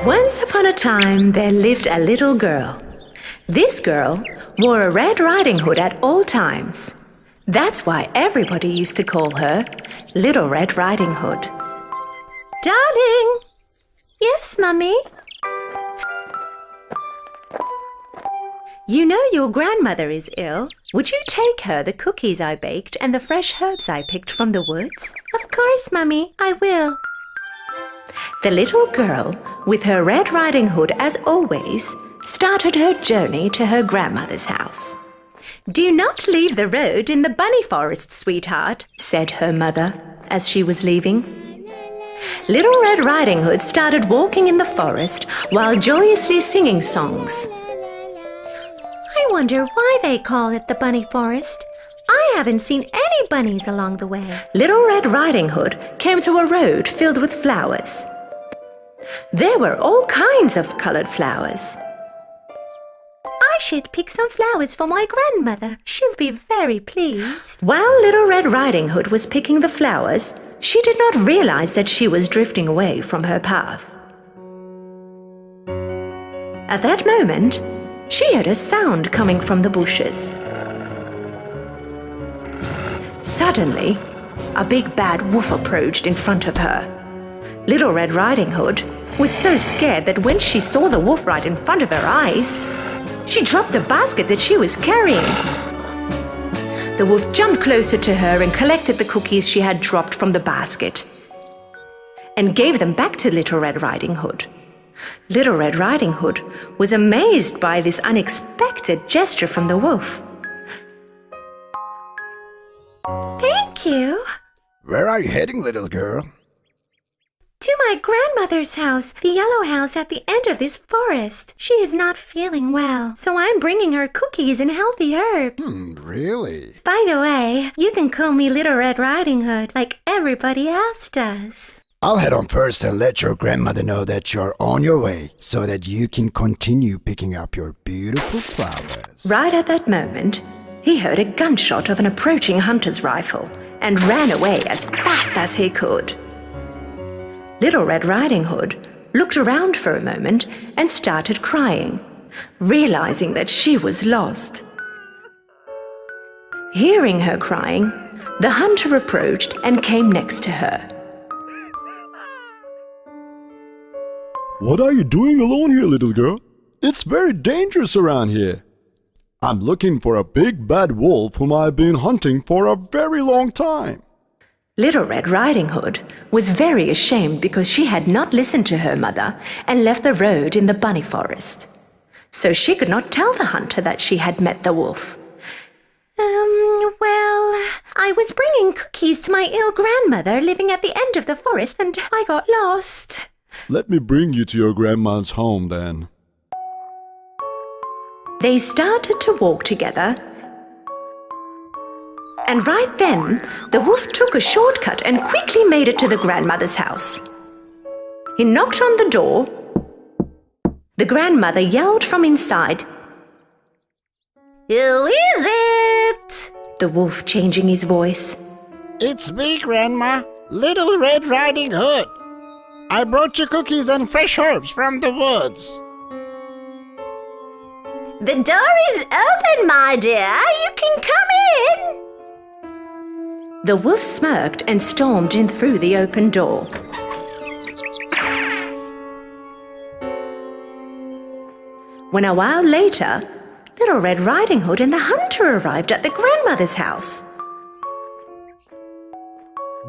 Once upon a time, there lived a little girl. This girl wore a Red Riding Hood at all times. That's why everybody used to call her Little Red Riding Hood. Darling! Yes, Mummy? You know your grandmother is ill. Would you take her the cookies I baked and the fresh herbs I picked from the woods? Of course, Mummy, I will. The little girl, with her Red Riding Hood as always, started her journey to her grandmother's house. "Do not leave the road in the bunny forest, sweetheart," said her mother as she was leaving. Little Red Riding Hood started walking in the forest while joyously singing songs. I wonder why they call it the bunny forest. I haven't seen any bunnies along the way. Little Red Riding Hood came to a road filled with flowers. There were all kinds of colored flowers. I should pick some flowers for my grandmother. She'll be very pleased. While Little Red Riding Hood was picking the flowers, she did not realize that she was drifting away from her path. At that moment, she heard a sound coming from the bushes. Suddenly, a big bad wolf approached in front of her. Little Red Riding Hood was so scared that when she saw the wolf right in front of her eyes, she dropped the basket that she was carrying. The wolf jumped closer to her and collected the cookies she had dropped from the basket and gave them back to Little Red Riding Hood. Little Red Riding Hood was amazed by this unexpected gesture from the wolf. Thank you. Where are you heading, little girl? To my grandmother's house, the yellow house at the end of this forest. She is not feeling well, so I'm bringing her cookies and healthy herbs. Really? By the way, you can call me Little Red Riding Hood like everybody else does. I'll head on first and let your grandmother know that you're on your way so that you can continue picking up your beautiful flowers. Right at that moment, he heard a gunshot of an approaching hunter's rifle and ran away as fast as he could. Little Red Riding Hood looked around for a moment and started crying, realizing that she was lost. Hearing her crying, the hunter approached and came next to her. What are you doing alone here, little girl? It's very dangerous around here. I'm looking for a big bad wolf whom I've been hunting for a very long time. Little Red Riding Hood was very ashamed because she had not listened to her mother and left the road in the bunny forest. So she could not tell the hunter that she had met the wolf. Well, I was bringing cookies to my ill grandmother living at the end of the forest and I got lost. Let me bring you to your grandma's home then. They started to walk together. And right then, the wolf took a shortcut and quickly made it to the grandmother's house. He knocked on the door. The grandmother yelled from inside. "Who is it?" The wolf changing his voice. It's me, Grandma, Little Red Riding Hood. I brought you cookies and fresh herbs from the woods. "The door is open, my dear. You can come in." The wolf smirked and stormed in through the open door. When a while later, Little Red Riding Hood and the hunter arrived at the grandmother's house.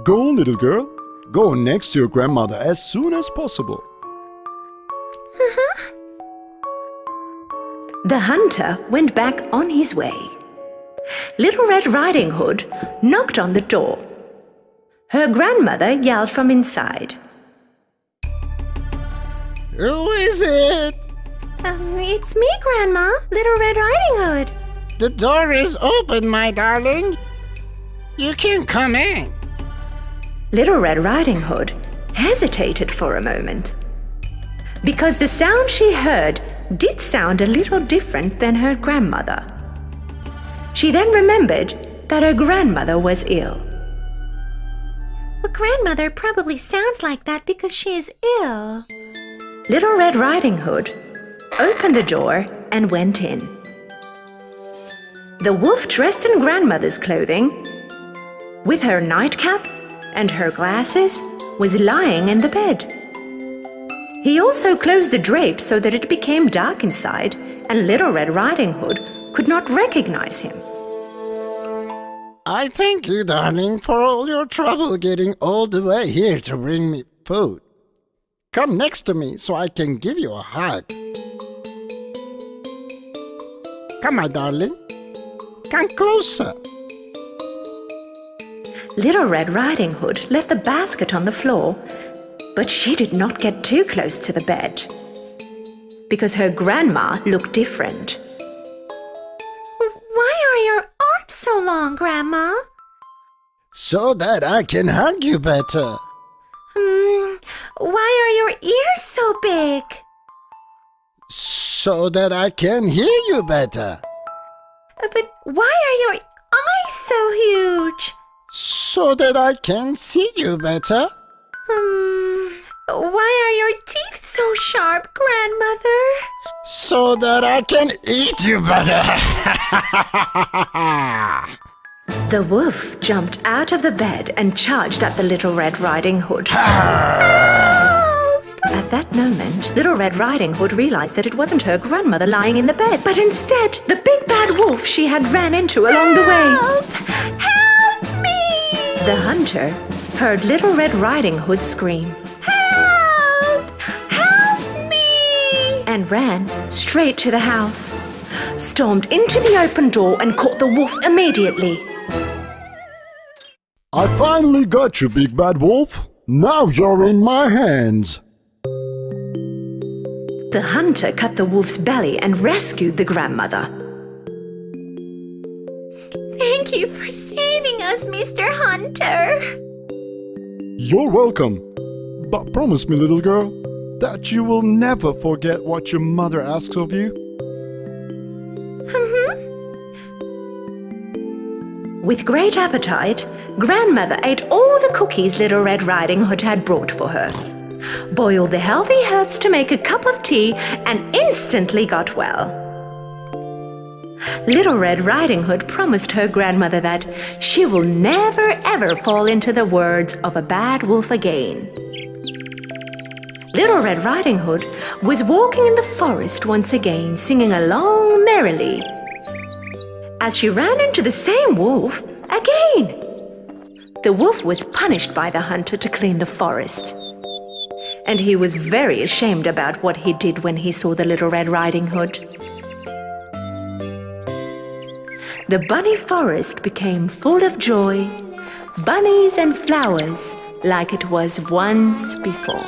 Go, little girl. Go next to your grandmother as soon as possible. The hunter went back on his way. Little Red Riding Hood knocked on the door. Her grandmother yelled from inside. Who is it? It's me, Grandma, Little Red Riding Hood. The door is open, my darling. You can come in. Little Red Riding Hood hesitated for a moment, because the sound she heard did sound a little different than her grandmother. She then remembered that her grandmother was ill. Well, grandmother probably sounds like that because she is ill. Little Red Riding Hood opened the door and went in. The wolf, dressed in grandmother's clothing, with her nightcap and her glasses, was lying in the bed. He also closed the drapes so that it became dark inside, and Little Red Riding Hood could not recognize him. I thank you, darling, for all your trouble getting all the way here to bring me food. Come next to me so I can give you a hug. Come, my darling. Come closer. Little Red Riding Hood left the basket on the floor, but she did not get too close to the bed, because her grandma looked different. Why are your arms so long, Grandma? So that I can hug you better. Why are your ears so big? So that I can hear you better. But why are your eyes so huge? So that I can see you better. Why are your teeth so sharp, Grandmother? So that I can eat you better. The wolf jumped out of the bed and charged at the Little Red Riding Hood. At that moment, Little Red Riding Hood realized that it wasn't her grandmother lying in the bed, but instead the big bad wolf she had ran into along the way. Help me! The hunter heard Little Red Riding Hood scream, "Help! Help me!" and ran straight to the house, stormed into the open door and caught the wolf immediately. I finally got you, Big Bad Wolf. Now you're in my hands. The hunter cut the wolf's belly and rescued the grandmother. Thank you for saving us, Mr. Hunter. You're welcome. But promise me, little girl, that you will never forget what your mother asks of you. With great appetite, Grandmother ate all the cookies Little Red Riding Hood had brought for her, boiled the healthy herbs to make a cup of tea, and instantly got well. Little Red Riding Hood promised her grandmother that she will never ever fall into the words of a bad wolf again. Little Red Riding Hood was walking in the forest once again, singing along merrily, as she ran into the same wolf again. The wolf was punished by the hunter to clean the forest, and he was very ashamed about what he did when he saw the Little Red Riding Hood. The bunny forest became full of joy, bunnies and flowers like it was once before.